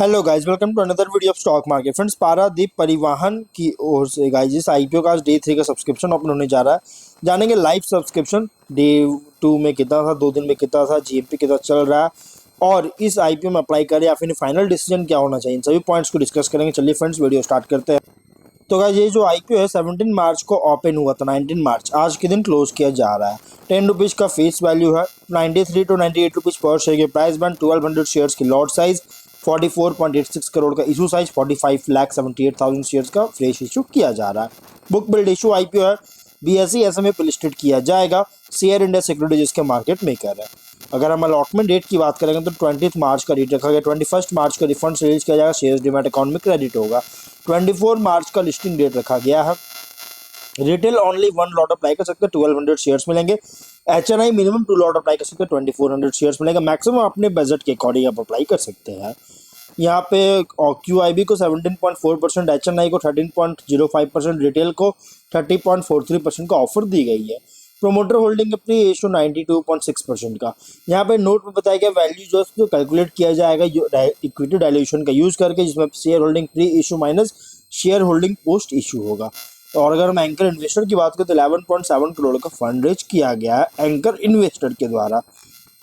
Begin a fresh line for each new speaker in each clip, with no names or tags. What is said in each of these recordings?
Hello guys, welcome to another video of stock market. Friends, Paradeep Parivahan की ओर से guys इस IPO का आज डे 3 का सब्सक्रिप्शन ओपन होने जा रहा है। जानेंगे लाइव सब्सक्रिप्शन डे 2 में कितना था, 2 दिन में कितना था, जीएमपी कितना चल रहा है और इस आईपीओ में अप्लाई करें या फिर फाइनल डिसीजन क्या होना चाहिए, इन सभी पॉइंट्स को डिस्कस करेंगे। चलिए फ्रेंड्स, वीडियो स्टार्ट करते हैं। तो गाइस ये जो आईपीओ है 17 मार्च को ओपन हुआ था, 19 मार्च आज के दिन क्लोज किया जा रहा है। 10 रुपीज़ का फेस वैल्यू है, 93 टू 98 रुपीज़ पर शेयर के प्राइस बैंड, 1200 शेयर्स की लॉट साइज, 44.86 करोड़ का इशू साइज, 45,78,000 शेयर्स का फ्रेश इशू किया जा रहा है। बुक बिल्ड इशू आईपीओ है, बीएसई एसएमए पे लिस्टेड किया जाएगा। शेयर इंडिया सिक्योरिटीज इसके मार्केट मेकर है। अगर हम अलॉटमेंट डेट की बात करेंगे तो 20 मार्च का डेट रखा गया। 21 मार्च को रिफंड रिलीज किया जाएगा, शेयर्स डीमैट अकाउंट में क्रेडिट होगा। 24 मार्च का लिस्टिंग डेट रखा गया है। रिटेल ओनली 1 लॉट अप्लाई कर सकते हैं, 1200 शेयर्स मिलेंगे। एचएनआई मिनिमम 2 लॉट अप्लाई कर सकते हैं, 2400 शेयर्स मिलेगा। मैक्सिमम अपने बजट के अकॉर्डिंग आप अप्लाई कर सकते हैं। यहाँ पे क्यूआईबी को 17.4%, एचएनआई को 13.05%, रिटेल को 30.43% का ऑफर दी गई है। प्रोमोटर होल्डिंग अपनी रेशो 92.6% का। यहाँ पे नोट में बताया गया वैल्यू जो है कैलकुलेट किया जाएगा इक्विटी डायल्यूशन का यूज करके, जिसमें share holding pre issue minus share holding post issue होगा। और अगर हम एंकर इन्वेस्टर की बात करें तो 11.7 करोड़ का फंड रेज किया गया है एंकर इन्वेस्टर के द्वारा।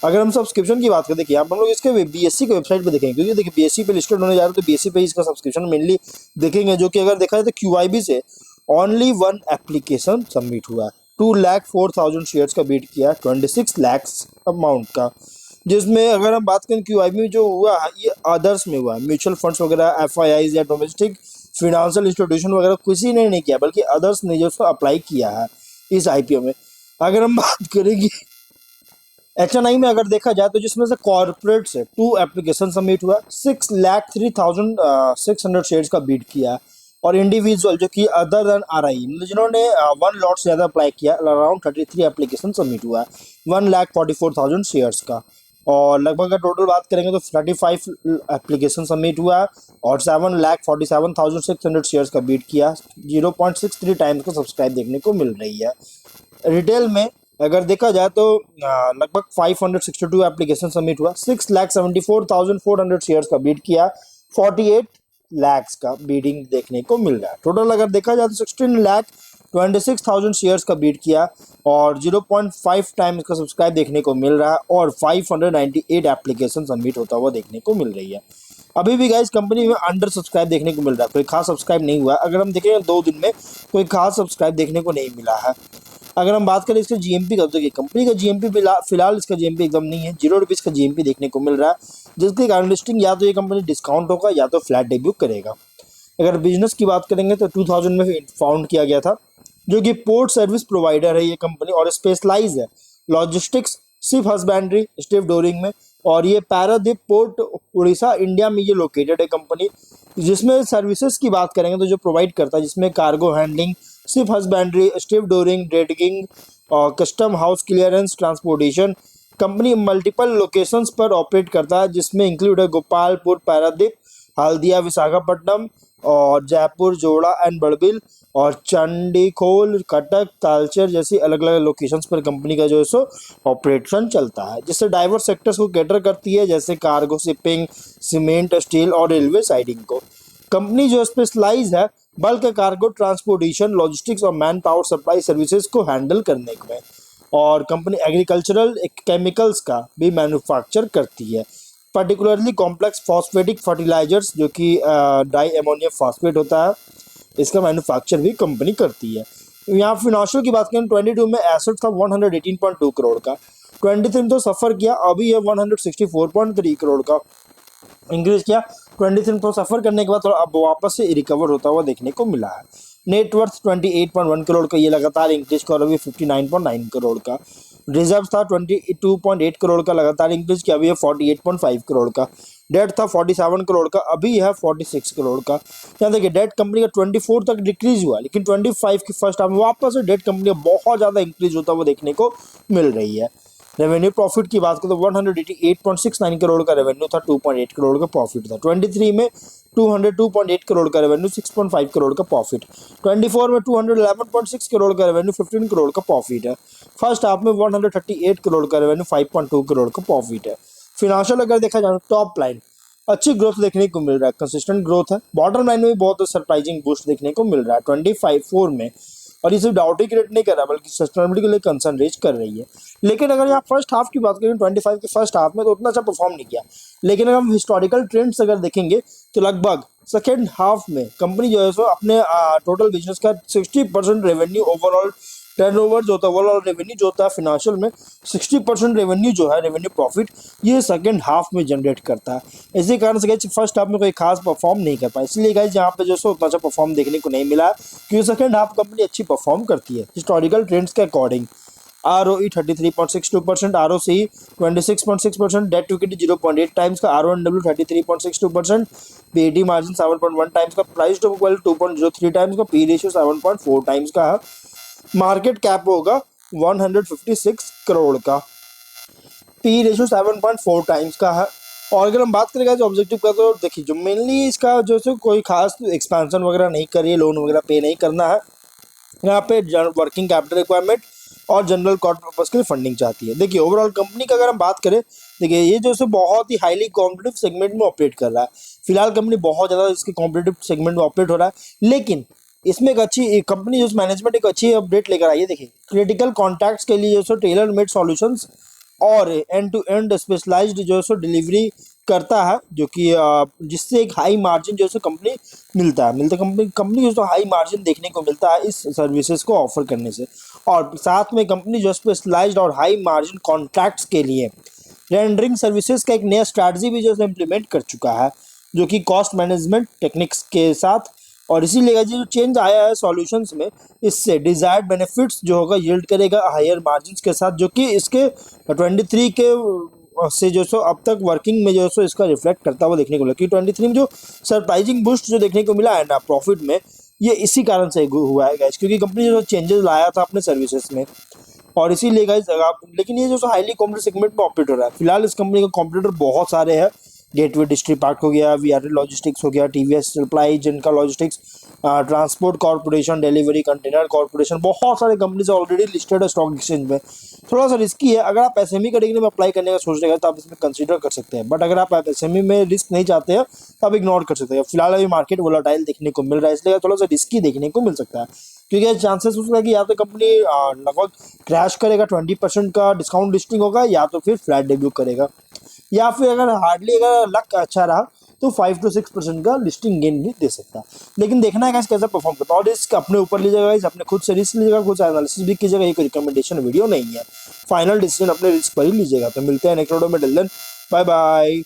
अगर हम सब्सक्रिप्शन की बात करें, देखिए आप हम लोग इसके बीएससी के वेबसाइट पे देखेंगे, क्योंकि देखिए बीएससी पे लिस्टेड होने जा रहा है तो बीएससी पे इसका सब्सक्रिप्शन मेनली देखेंगे, जो कि अगर देखा जाए तो क्यूआईबी से ओनली 1 एप्लीकेशन सबमिट हुआ है। 2,04,000 शेयर्स का बीट किया, 26 लाख अमाउंट का। जिसमें अगर हम बात करें क्यूआईबी में जो हुआ है ये अदर्स में हुआ है, म्यूचुअल फंड्स वगैरह, एफआईआईज या डोमेस्टिक फिनेंशियल इंस्टीट्यूशन वगैरह किसी ने नहीं किया, बल्कि अदर्स ने जो अप्लाई किया है इस आईपीओ में। अगर हम बात करेंगे एचएनआई में, अगर देखा जाए तो जिसमें से कॉर्पोरेट से 2 एप्लीकेशन सबमिट हुआ, 6,03,600 शेयर्स का बीट किया। और इंडिविजुअल जो कि अदर देन आरआई, मतलब जिन्होंने 1 लॉट से ज़्यादा अप्लाई किया, अराउंड 33 एप्लीकेशन सबमिट हुआ है, 1,44,000 शेयर्स का। और लगभग अगर टोटल बात करेंगे तो 35 एप्लीकेशन सबमिट हुआ है और 7,47,600 शेयर्स का बीट किया। 0.63 टाइम्स का सब्सक्राइब देखने को मिल रही है। रिटेल में अगर देखा जाए तो लगभग 562 एप्लीकेशन सबमिट हुआ, 6,74,400 शेयर्स का बीट किया, 48 लैक्स का बीडिंग देखने को मिल रहा है। टोटल अगर देखा जाए तो 16,26,000 शेयर्स का बीट किया और 0.5 टाइम्स का सब्सक्राइब देखने को मिल रहा है और 598 एप्लीकेशन सबमिट होता हुआ देखने को मिल रही है। अभी भी गाइस कंपनी में अंडर सब्सक्राइब देखने को मिल रहा है, कोई खास सब्सक्राइब नहीं हुआ है। अगर हम देखें 2 दिन में कोई खास सब्सक्राइब देखने को नहीं मिला है। अगर हम बात करें इसके जीएमपी का, तो कंपनी का जीएमपी फिलहाल इसका जीएमपी एकदम नहीं है, 0 रुपीज़ का जीएमपी देखने को मिल रहा है, जिसके कारण लिस्टिंग या तो ये कंपनी डिस्काउंट होगा या तो फ्लैट डेब्यू करेगा। अगर बिजनेस की बात करेंगे तो 2000 में फाउंड किया गया था, जो कि पोर्ट सर्विस प्रोवाइडर है ये कंपनी और स्पेशलाइज है लॉजिस्टिक्स, शिप हस्बैंड्री, स्टिफ डोरिंग में। और ये पारादीप पोर्ट उड़ीसा इंडिया में ये लोकेटेड है कंपनी। जिसमें सर्विसेज की बात करेंगे तो जो प्रोवाइड करता है, जिसमें cargo handling, ship husbandry, stevedoring, dredging और custom house clearance, transportation. Company multiple locations पर ऑपरेट करता है, जिसमें इंक्लूड है गोपालपुर, पारादीप, हल्दिया, विशाखापट्टनम और जयपुर, जोड़ा एंड बड़बिल और चंडीखोल, कटक, तालचेर जैसी अलग अलग लोकेशंस पर कंपनी का जो है सो ऑपरेशन चलता है, जिससे डाइवर्स सेक्टर्स को कैटर करती है, जैसे कार्गो, शिपिंग, सीमेंट, स्टील और रेलवे साइडिंग को। कंपनी जो स्पेशलाइज है बल्क कार्गो ट्रांसपोर्टेशन, लॉजिस्टिक्स और मैन पावर सप्लाई सर्विसेज को हैंडल करने में। और कंपनी एग्रीकल्चरल केमिकल्स का भी मैन्युफैक्चर करती है, पर्टिकुलरली कॉम्प्लेक्स फॉस्फेटिक फर्टिलाइजर्स, जो कि डाई अमोनियम फॉस्फेट होता है, इसका मैन्युफैक्चर भी कंपनी करती है। यहाँ फिनेंशियल की बात करें, 22 में एसेट था 118.2 करोड़ का, 23 में तो सफ़र किया, अभी है 164.3 करोड़ का इंक्रीज किया। 23 को सफ़र करने के बाद थोड़ा अब वापस से रिकवर होता हुआ देखने को मिला है। नेटवर्थ 28.1 करोड़ का, ये लगातार इंक्रीज कर अभी 59.9 करोड़ का। रिजर्व था 22.8 करोड़ का, लगातार इंक्रीज किया, अभी है 48.5 करोड़ का। डेट था 47 करोड़ का, अभी है 46 करोड़ का। यहाँ देखिए डेट कंपनी का 24 तक डिक्रीज हुआ, लेकिन 25 के फर्स्ट हाफ में वापस से डेट कंपनी बहुत ज़्यादा इंक्रीज होता हुआ देखने को मिल रही है। रेवेन्यू प्रॉफिट की बात करें तो 188.69 करोड़ का रेवेन्यू था, 2.8 करोड़ का प्रॉफिट था। 23 में 202.8 करोड़ का रेवेन्यू, 6.5 करोड़ का प्रॉफिट। 24 में 211.6 करोड़ का रेवेन्यू, 15 करोड़ का प्रॉफिट है। फर्स्ट हाफ में 138 करोड़ का रेवेन्यू, 5.2 करोड़ का प्रॉफिट है। फिनेंशियल अगर देखा जाए टॉप लाइन अच्छी ग्रोथ देखने को मिल रहा है, कंसिस्टेंट ग्रोथ है। बॉटम लाइन में भी बहुत सरप्राइजिंग बूस्ट देखने को मिल रहा है 25.4 में, और ये सिर्फ डाउट ही क्रिएट नहीं कर रहा बल्कि सस्टेनेबिलिटी के लिए कंसर्न रेज कर रही है। लेकिन अगर यहाँ फर्स्ट हाफ की बात करें 25 के फर्स्ट हाफ में तो उतना अच्छा परफॉर्म नहीं किया, लेकिन अगर हम हिस्टोरिकल ट्रेंड्स अगर देखेंगे तो लगभग सेकेंड हाफ में कंपनी जो है सो अपने टोटल बिजनेस का 60% रेवेन्यू ओवरऑल टर्नओवर जो होता है, ओवरऑल रेवेन्यू जो होता है फिनेंशियल में 60% रेवेन्यू जो है, रेवेन्यू प्रॉफिट, ये सेकंड हाफ में जनरेट करता है। इसी कारण से गाइस फर्स्ट हाफ में कोई खास परफॉर्म नहीं कर पाया, इसलिए गाइस यहाँ पे जो है उतना अच्छा परफॉर्म देखने को नहीं मिला, क्योंकि सेकंड हाफ कंपनी अच्छी परफॉर्म करती है हिस्टोरिकल ट्रेंड्स के according. ROE 33.62%, ROCE 26.6%, debt to equity 0.8 times का, RONW 33.62%, PAT मार्जिन 7.1 टाइम्स का, price to book value 2.03 times का, पी रेशियो 7.4 टाइम्स का है। मार्केट कैप होगा 156 करोड़ का, पी रेशियो 7.4 टाइम्स का है। और अगर हम बात करेंगे जो ऑब्जेक्टिव का तो देखिए जो मेनली इसका जो है कोई खास एक्सपेंशन वगैरह नहीं करिए, लोन वगैरह पे नहीं करना है, यहाँ पे वर्किंग कैपिटल रिक्वायरमेंट और जनरल कॉर्ड पर्पस के लिए फंडिंग चाहती है। देखिए ओवरऑल कंपनी का अगर हम बात करें, देखिए ये जो है बहुत ही हाईली कॉम्पिटिटिव सेगमेंट में ऑपरेट कर रहा है। फिलहाल कंपनी बहुत ज़्यादा इसके कॉम्पिटिटिव सेगमेंट में ऑपरेट हो रहा है, लेकिन इसमें एक अच्छी कंपनी जो मैनेजमेंट एक अच्छी अपडेट लेकर आई है। देखिए क्रिटिकल कॉन्टैक्ट्स के लिए जो टेलर मेड सॉल्यूशंस और एंड टू एंड स्पेशलाइज्ड जो है डिलीवरी करता है, जो कि जिससे एक हाई मार्जिन जो है कंपनी मिलता कंपनी जो हाई मार्जिन देखने को मिलता है इस सर्विसेज को ऑफर करने से। और साथ में कंपनी जो स्पेशलाइज्ड और हाई मार्जिन कॉन्ट्रैक्ट्स के लिए रेंडरिंग सर्विसेज का एक नया स्ट्रैटेजी भी जो है इम्प्लीमेंट कर चुका है, जो कि कॉस्ट मैनेजमेंट टेक्निक्स के साथ। और इसीलिए जो चेंज आया है सॉल्यूशंस में, इससे डिजायर्ड बेनिफिट्स जो होगा यील्ड करेगा हायर मार्जिन्स के साथ, जो कि इसके 23 के से जो सो अब तक वर्किंग में जो सो इसका रिफ्लेक्ट करता हुआ देखने को मिला कि 23 में जो सरप्राइजिंग बूस्ट जो देखने को मिला है ना प्रॉफिट में, ये इसी कारण से हुआ है गाइस, क्योंकि कंपनी जो चेंजेस लाया था अपने सर्विसेज में। और इसीलिए गाइस आप लेकिन ये जो हाईली कॉम्पिटिटिव सेगमेंट में ऑपरेट हो रहा है। फिलहाल इस कंपनी का कॉम्पिटिटर बहुत सारे हैं, गेटवे डिस्ट्रीपार्क हो गया, वीआरएल लॉजिस्टिक्स हो गया, टीवीएस सप्लाई, जिनका logistics, transport corporation, delivery container corporation, बहुत सारे कंपनीज ऑलरेडी लिस्टेड है स्टॉक एक्सचेंज में। थोड़ा सा रिस्की है, अगर आप एसएमई कैटेगरी में अप्लाई करने का सोच रहे हैं तो आप इसमें कंसीडर कर सकते हैं, बट अगर आप एसएमई में रिस्क नहीं चाहते हैं तो आप इग्नोर कर सकते हैं। फिलहाल अभी मार्केट वोलाटाइल देखने को मिल रहा है, इसलिए थोड़ा सा रिस्की देखने को मिल सकता है, क्योंकि चांसेस उसका कि या तो कंपनी लगभग क्रैश करेगा, 20% का डिस्काउंट लिस्टिंग होगा, या तो फिर फ्लैट डेब्यू करेगा, या फिर अगर हार्डली अगर लक अच्छा रहा तो 5 to 6% का लिस्टिंग गेन भी दे सकता है। लेकिन देखना है गाइस कैसा परफॉर्म करता है, और रिस्क अपने ऊपर लीजिएगा गाइस, अपने खुद से रिस्क लीजिएगा, खुद से एनालिसिस भी कीजिएगा, ये कोई रिकमेंडेशन वीडियो नहीं है, फाइनल डिसीजन अपने रिस्क पर ही लीजिएगा। तो मिलते हैं नेक्स्ट वीडियो में, टिल देन बाय बाय।